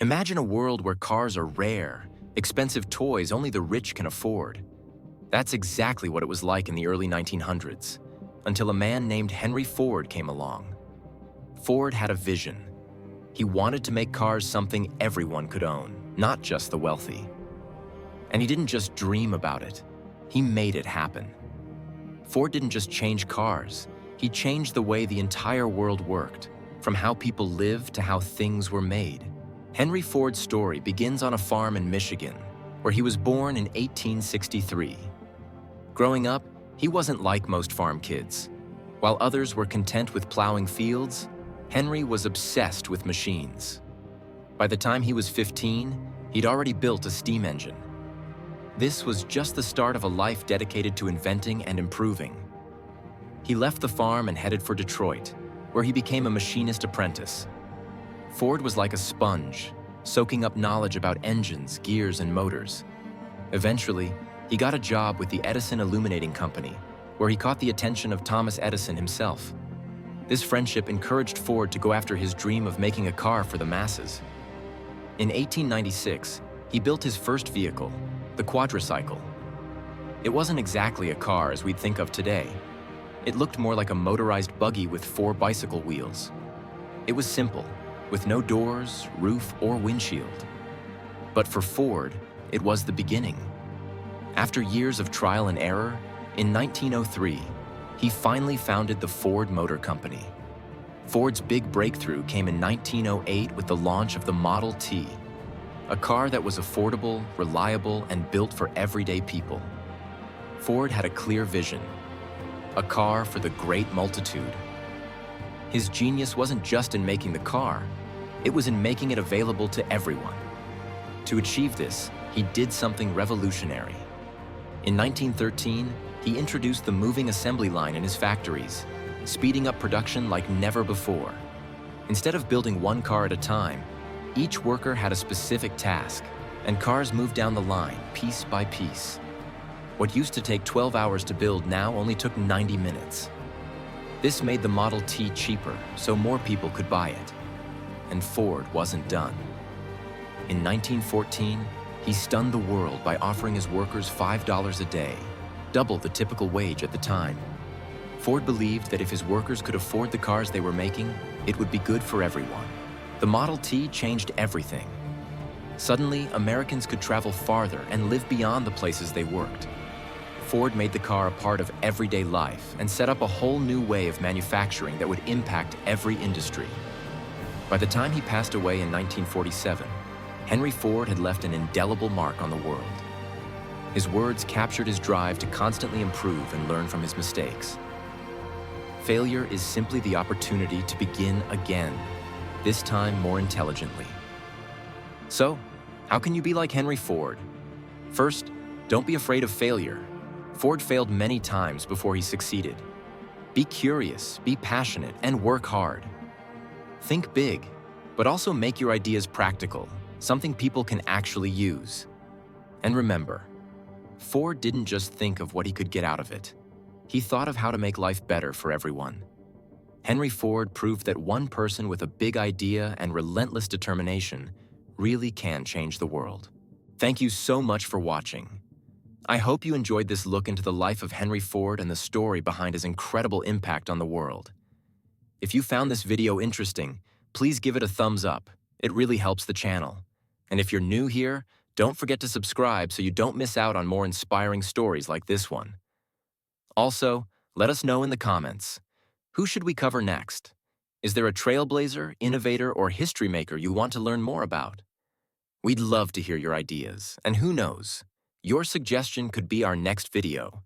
Imagine a world where cars are rare, expensive toys only the rich can afford. That's exactly what it was like in the early 1900s, until a man named Henry Ford came along. Ford had a vision. He wanted to make cars something everyone could own, not just the wealthy. And he didn't just dream about it, he made it happen. Ford didn't just change cars, he changed the way the entire world worked, from how people lived to how things were made. Henry Ford's story begins on a farm in Michigan, where he was born in 1863. Growing up, he wasn't like most farm kids. While others were content with plowing fields, Henry was obsessed with machines. By the time he was 15, he'd already built a steam engine. This was just the start of a life dedicated to inventing and improving. He left the farm and headed for Detroit, where he became a machinist apprentice. Ford was like a sponge, soaking up knowledge about engines, gears, and motors. Eventually, he got a job with the Edison Illuminating Company, where he caught the attention of Thomas Edison himself. This friendship encouraged Ford to go after his dream of making a car for the masses. In 1896, he built his first vehicle, the quadricycle. It wasn't exactly a car as we'd think of today. It looked more like a motorized buggy with 4 bicycle wheels. It was simple, with no doors, roof, or windshield. But for Ford, it was the beginning. After years of trial and error, in 1903, he finally founded the Ford Motor Company. Ford's big breakthrough came in 1908 with the launch of the Model T, a car that was affordable, reliable, and built for everyday people. Ford had a clear vision, a car for the great multitude. His genius wasn't just in making the car, it was in making it available to everyone. To achieve this, he did something revolutionary. In 1913, he introduced the moving assembly line in his factories, speeding up production like never before. Instead of building one car at a time, each worker had a specific task, and cars moved down the line, piece by piece. What used to take 12 hours to build now only took 90 minutes. This made the Model T cheaper, so more people could buy it. And Ford wasn't done. In 1914, he stunned the world by offering his workers $5 a day, double the typical wage at the time. Ford believed that if his workers could afford the cars they were making, it would be good for everyone. The Model T changed everything. Suddenly, Americans could travel farther and live beyond the places they worked. Ford made the car a part of everyday life and set up a whole new way of manufacturing that would impact every industry. By the time he passed away in 1947, Henry Ford had left an indelible mark on the world. His words captured his drive to constantly improve and learn from his mistakes. Failure is simply the opportunity to begin again, this time more intelligently. So, how can you be like Henry Ford? First, don't be afraid of failure. Ford failed many times before he succeeded. Be curious, be passionate, and work hard. Think big, but also make your ideas practical, something people can actually use. And remember, Ford didn't just think of what he could get out of it. He thought of how to make life better for everyone. Henry Ford proved that one person with a big idea and relentless determination really can change the world. Thank you so much for watching. I hope you enjoyed this look into the life of Henry Ford and the story behind his incredible impact on the world. If you found this video interesting, please give it a thumbs up. It really helps the channel. And if you're new here, don't forget to subscribe so you don't miss out on more inspiring stories like this one. Also, let us know in the comments. Who should we cover next? Is there a trailblazer, innovator, or history maker you want to learn more about? We'd love to hear your ideas, and who knows, your suggestion could be our next video.